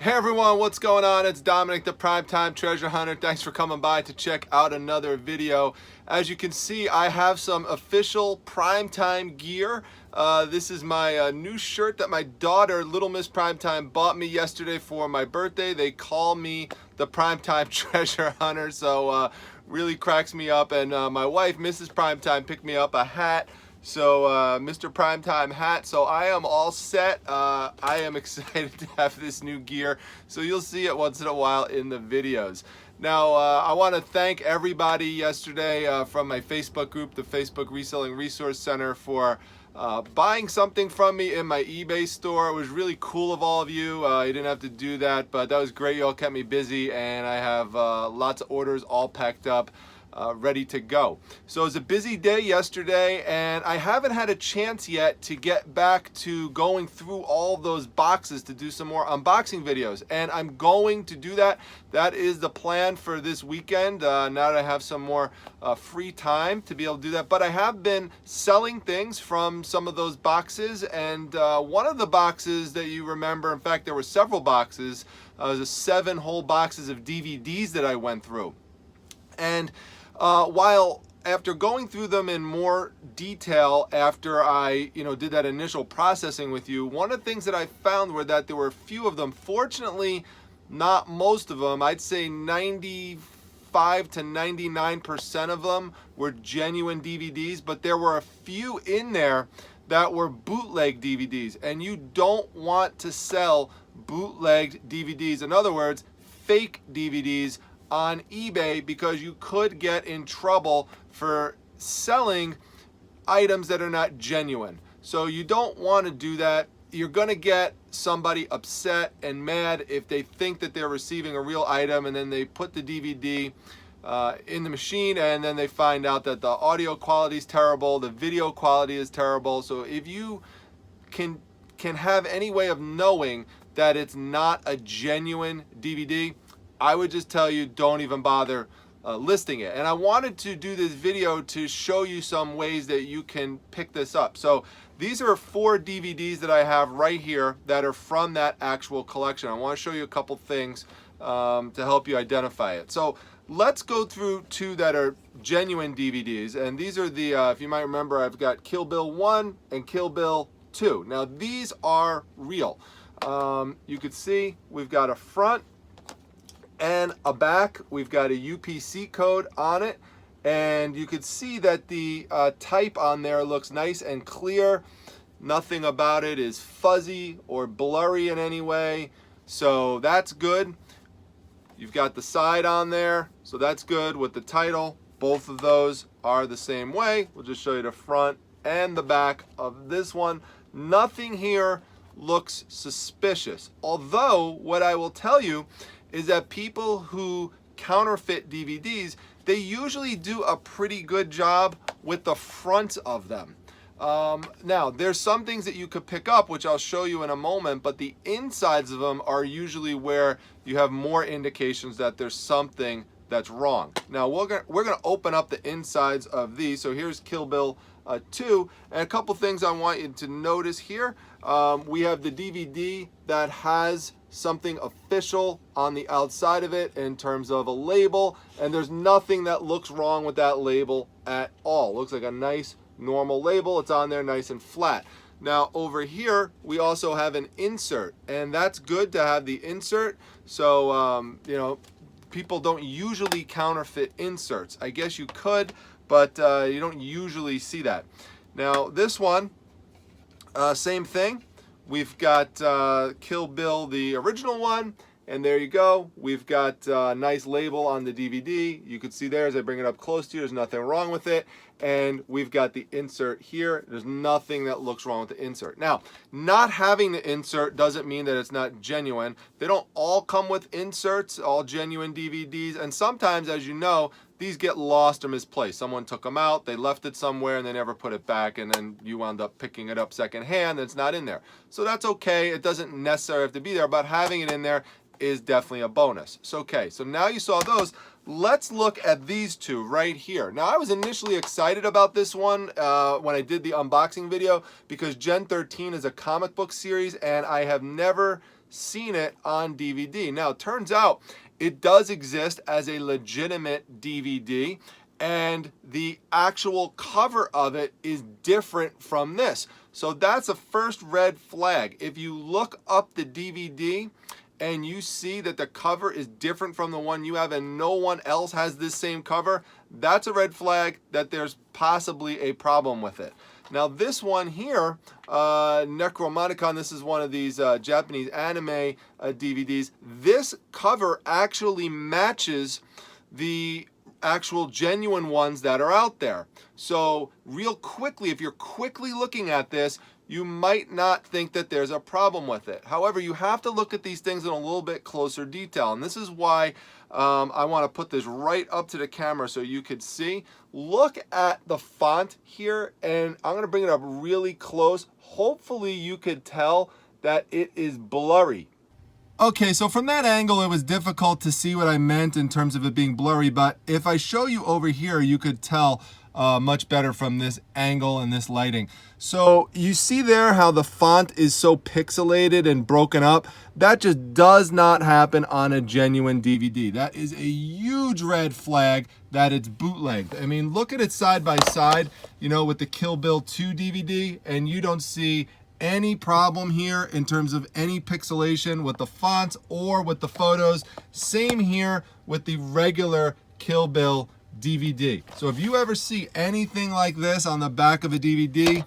Hey everyone, what's going on? It's Dominic, the Primetime Treasure Hunter. Thanks for coming by to check out another video. As you can see, I have some official Primetime gear. This is my new shirt that my daughter, Little Miss Primetime, bought me yesterday for my birthday. They call me the Primetime Treasure Hunter, so really cracks me up. And my wife, Mrs. Primetime, picked me up a hat. So Mr. Primetime hat, so I am all set. I am excited to have this new gear, so you'll see it once in a while in the videos. Now I want to thank everybody yesterday from my Facebook group, the Facebook Reselling Resource Center, for buying something from me in my eBay store. It was really cool of all of you. You didn't have to do that, but that was great. You all kept me busy, and I have lots of orders all packed up. Ready to go. So it was a busy day yesterday, and I haven't had a chance yet to get back to going through all those boxes to do some more unboxing videos, and I'm going to do that. That is the plan for this weekend, now that I have some more free time to be able to do that. But I have been selling things from some of those boxes, and one of the boxes that you remember, in fact there were several boxes, was 7 whole boxes of DVDs that I went through. And while after going through them in more detail after I did that initial processing with you, one of the things that I found were that there were a few of them, fortunately not most of them, I'd say 95 to 99% of them were genuine DVDs, but there were a few in there that were bootleg DVDs, and you don't want to sell bootlegged DVDs, in other words fake DVDs, on eBay, because you could get in trouble for selling items that are not genuine. So you don't want to do that. You're going to get somebody upset and mad if they think that they're receiving a real item, and then they put the DVD in the machine, and then they find out that the audio quality is terrible, the video quality is terrible. So if you can have any way of knowing that it's not a genuine DVD, I would just tell you, don't even bother listing it. And I wanted to do this video to show you some ways that you can pick this up. So these are 4 DVDs that I have right here that are from that actual collection. I want to show you a couple things to help you identify it. So let's go through 2 that are genuine DVDs. And these are the, if you might remember, I've got Kill Bill 1 and Kill Bill 2. Now these are real. You could see we've got a front and a back. We've got a UPC code on it, and you could see that the type on there looks nice and clear. Nothing about it is fuzzy or blurry in any way, so that's good. You've got the side on there, so that's good with the title. Both of those are the same way. We'll just show you the front and the back of this one. Nothing here looks suspicious, although what I will tell you is that people who counterfeit DVDs, they usually do a pretty good job with the front of them. Now, there's some things that you could pick up, which I'll show you in a moment, but the insides of them are usually where you have more indications that there's something that's wrong. Now, we're gonna open up the insides of these. So here's Kill Bill 2, and a couple things I want you to notice here. We have the DVD that has something official on the outside of it in terms of a label, and there's nothing that looks wrong with that label at all. Looks like a nice normal label. It's on there nice and flat. Now over here we also have an insert, and that's good to have the insert. So people don't usually counterfeit inserts. I guess you could, but you don't usually see that. Now this one, same thing. We've got Kill Bill, the original one, and there you go. We've got a nice label on the DVD. You can see there as I bring it up close to you, there's nothing wrong with it. And we've got the insert here. There's nothing that looks wrong with the insert. Now, not having the insert doesn't mean that it's not genuine. They don't all come with inserts, all genuine DVDs, and sometimes, as you know, these get lost or misplaced. Someone took them out, they left it somewhere, and they never put it back, and then you wound up picking it up secondhand, and it's not in there. So that's okay. It doesn't necessarily have to be there, but having it in there is definitely a bonus. So okay, so now you saw those. Let's look at these 2 right here. Now, I was initially excited about this one when I did the unboxing video, because Gen 13 is a comic book series, and I have never seen it on DVD. Now, it turns out it does exist as a legitimate DVD, and the actual cover of it is different from this. So that's a first red flag. If you look up the DVD and you see that the cover is different from the one you have and no one else has this same cover, that's a red flag that there's possibly a problem with it. Now this one here, Necromonicon, this is one of these Japanese anime DVDs. This cover actually matches the actual genuine ones that are out there. So real quickly, if you're quickly looking at this, you might not think that there's a problem with it. However, you have to look at these things in a little bit closer detail. And this is why I want to put this right up to the camera so you could see. Look at the font here, and I'm going to bring it up really close. Hopefully you could tell that it is blurry. Okay, so from that angle, it was difficult to see what I meant in terms of it being blurry, but if I show you over here, you could tell much better from this angle and this lighting. So you see there how the font is so pixelated and broken up? That just does not happen on a genuine DVD. That is a huge red flag that it's bootlegged. I mean, look at it side by side, you know, with the Kill Bill 2 DVD, and you don't see any problem here in terms of any pixelation with the fonts or with the photos. Same here with the regular Kill Bill DVD. So if you ever see anything like this on the back of a DVD,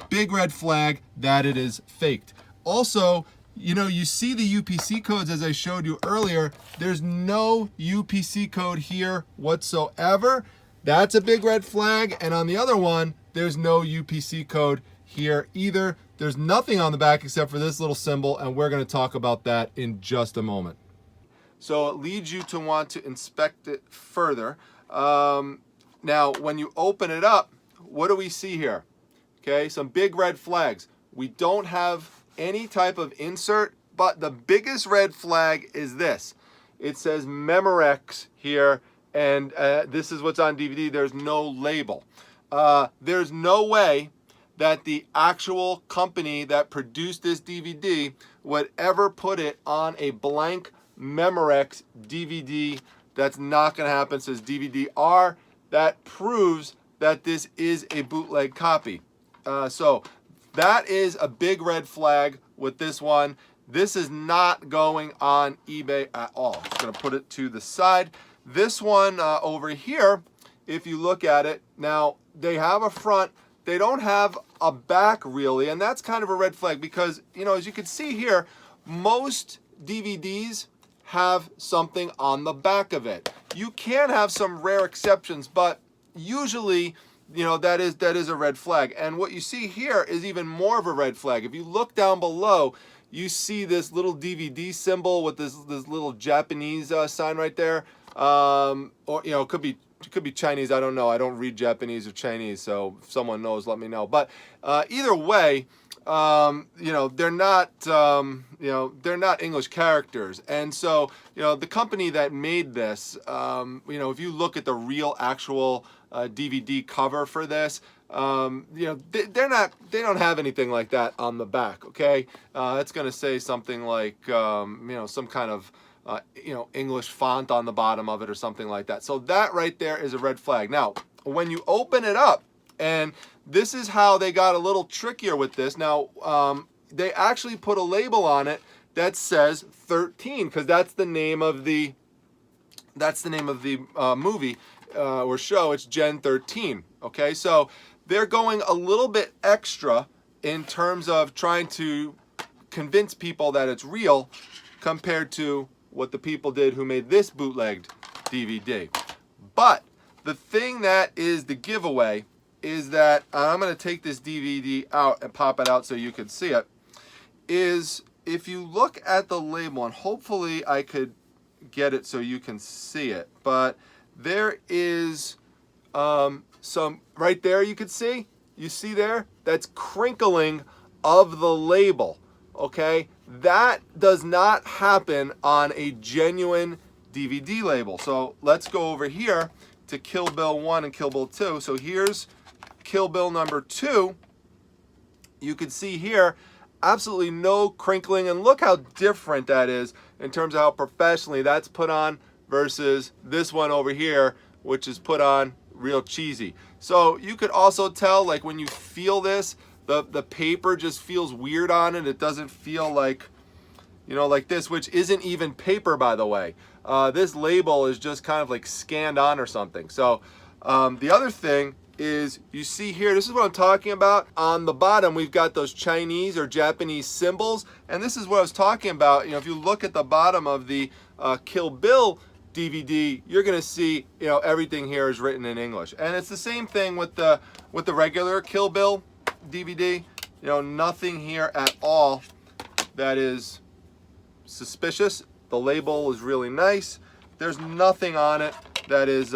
big red flag that it is faked. Also, you know, you see the UPC codes as I showed you earlier. There's no UPC code here whatsoever. That's a big red flag. And on the other one, there's no UPC code here either. There's nothing on the back except for this little symbol, and we're going to talk about that in just a moment. So it leads you to want to inspect it further. Now, when you open it up, what do we see here? Okay, some big red flags. We don't have any type of insert, but the biggest red flag is this. It says Memorex here, and this is what's on DVD. There's no label. There's no way that the actual company that produced this DVD would ever put it on a blank Memorex DVD. That's not going to happen. It says DVD-R. That proves that this is a bootleg copy. So that is a big red flag with this one. This is not going on eBay at all. Just going to put it to the side. This one over here, if you look at it, now they have a front. They don't have a back really, and that's kind of a red flag because, you know, as you can see here, most DVDs have something on the back of it. You can have some rare exceptions, but usually, you know, that is a red flag. And what you see here is even more of a red flag. If you look down below, you see this little DVD symbol with this little Japanese sign right there. Or, you know, it could be Chinese, I don't know. I don't read Japanese or Chinese, so if someone knows, let me know. But either way, you know, they're not, they're not English characters. And so, you know, the company that made this, you know, if you look at the real actual DVD cover for this, you know, they don't have anything like that on the back, okay? It's going to say something like, you know, some kind of, you know, English font on the bottom of it or something like that. So that right there is a red flag. Now, when you open it up, and this is how they got a little trickier with this. Now, they actually put a label on it that says 13 because that's the name of the movie or show. It's Gen 13. Okay, so they're going a little bit extra in terms of trying to convince people that it's real compared to what the people did who made this bootlegged DVD. But the thing that is the giveaway is that I'm going to take this DVD out and pop it out so you can see it, is if you look at the label, and hopefully I could get it so you can see it, but there is some, right there you can see, you see there, that's crinkling of the label, okay? That does not happen on a genuine DVD label. So let's go over here to Kill Bill 1 and Kill Bill 2. So here's Kill Bill number 2. You can see here, absolutely no crinkling, and look how different that is in terms of how professionally that's put on versus this one over here, which is put on real cheesy. So you could also tell, like, when you feel this, the paper just feels weird on it. It doesn't feel like, you know, like this, which isn't even paper, by the way. This label is just kind of like scanned on or something. So the other thing is, you see here, this is what I'm talking about. On the bottom, we've got those Chinese or Japanese symbols, and this is what I was talking about. You know, if you look at the bottom of the Kill Bill DVD, you're gonna see, you know, everything here is written in English. And it's the same thing with the regular Kill Bill DVD. You know, nothing here at all that is suspicious. The label is really nice. There's nothing on it that is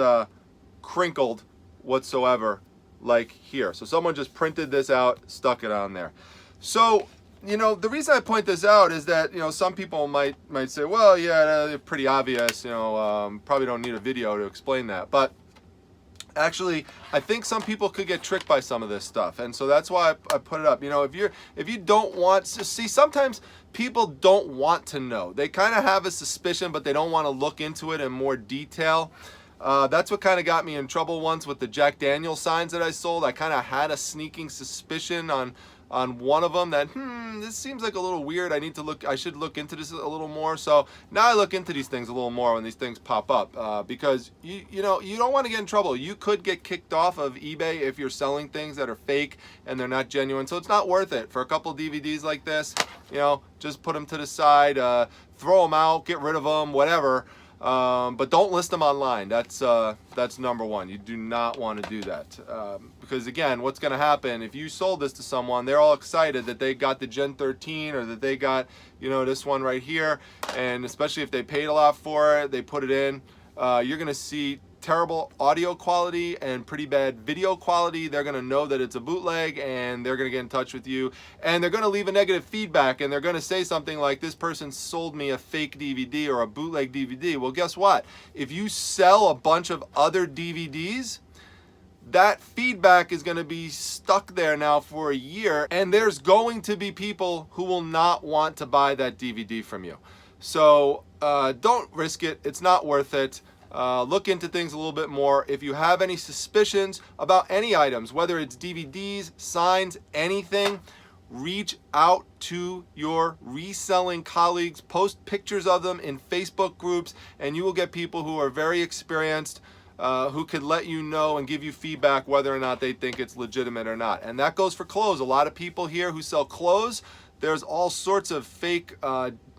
crinkled whatsoever, like here. So someone just printed this out, stuck it on there. So, you know, the reason I point this out is that, you know, some people might say, well, yeah, pretty obvious, you know, probably don't need a video to explain that. But actually, I think some people could get tricked by some of this stuff, and so that's why I put it up. You know, if you don't want to see, sometimes people don't want to know. They kind of have a suspicion, but they don't want to look into it in more detail. That's what kind of got me in trouble once with the Jack Daniel's signs that I sold. I kind of had a sneaking suspicion on one of them that, this seems like a little weird. I should look into this a little more. So now I look into these things a little more when these things pop up, because you know, you don't want to get in trouble. You could get kicked off of eBay if you're selling things that are fake and they're not genuine. So it's not worth it for a couple DVDs like this. You know, just put them to the side, throw them out, get rid of them, whatever. But don't list them online. That's number one. You do not want to do that, because again, what's going to happen if you sold this to someone? They're all excited that they got the Gen 13 or that they got, you know, this one right here, and especially if they paid a lot for it, they put it in. You're going to see terrible audio quality and pretty bad video quality. They're going to know that it's a bootleg, and they're going to get in touch with you, and they're going to leave a negative feedback, and they're going to say something like, this person sold me a fake DVD or a bootleg DVD. Well, guess what? If you sell a bunch of other DVDs, that feedback is going to be stuck there now for a year, and there's going to be people who will not want to buy that DVD from you. So don't risk it. It's not worth it. Look into things a little bit more. If you have any suspicions about any items, whether it's DVDs, signs, anything, reach out to your reselling colleagues, post pictures of them in Facebook groups, and you will get people who are very experienced, who could let you know and give you feedback whether or not they think it's legitimate or not. And that goes for clothes. A lot of people here who sell clothes, there's all sorts of fake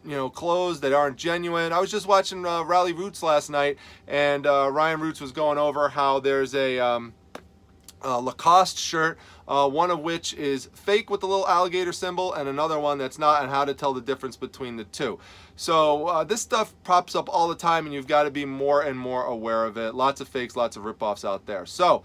you know, clothes that aren't genuine. I was just watching Rally Roots last night, and Ryan Roots was going over how there's a Lacoste shirt, one of which is fake with the little alligator symbol, and another one that's not, and how to tell the difference between the two. So this stuff pops up all the time, and you've got to be more and more aware of it. Lots of fakes, lots of ripoffs out there. So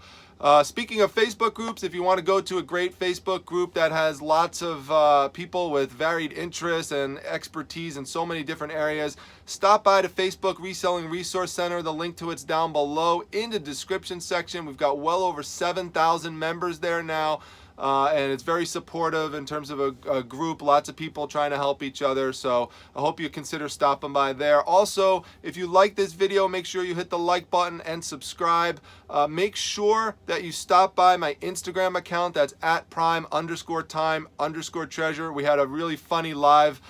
speaking of Facebook groups, if you want to go to a great Facebook group that has lots of people with varied interests and expertise in so many different areas, stop by the Facebook Reselling Resource Center. The link to it's down below in the description section. We've got well over 7,000 members there now. And it's very supportive in terms of a group, lots of people trying to help each other. So I hope you consider stopping by there. Also, if you like this video, make sure you hit the like button and subscribe. Make sure that you stop by my Instagram account. That's at prime_time_treasure. We had a really funny live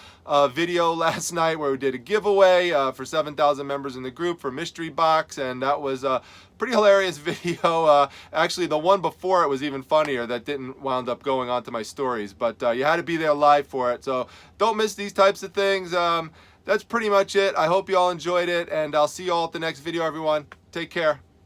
video last night where we did a giveaway for 7,000 members in the group for Mystery Box, and that was a pretty hilarious video. Actually, the one before it was even funnier. That didn't wound up going onto my stories, but you had to be there live for it. So don't miss these types of things. That's pretty much it. I hope you all enjoyed it, and I'll see you all at the next video, everyone. Take care.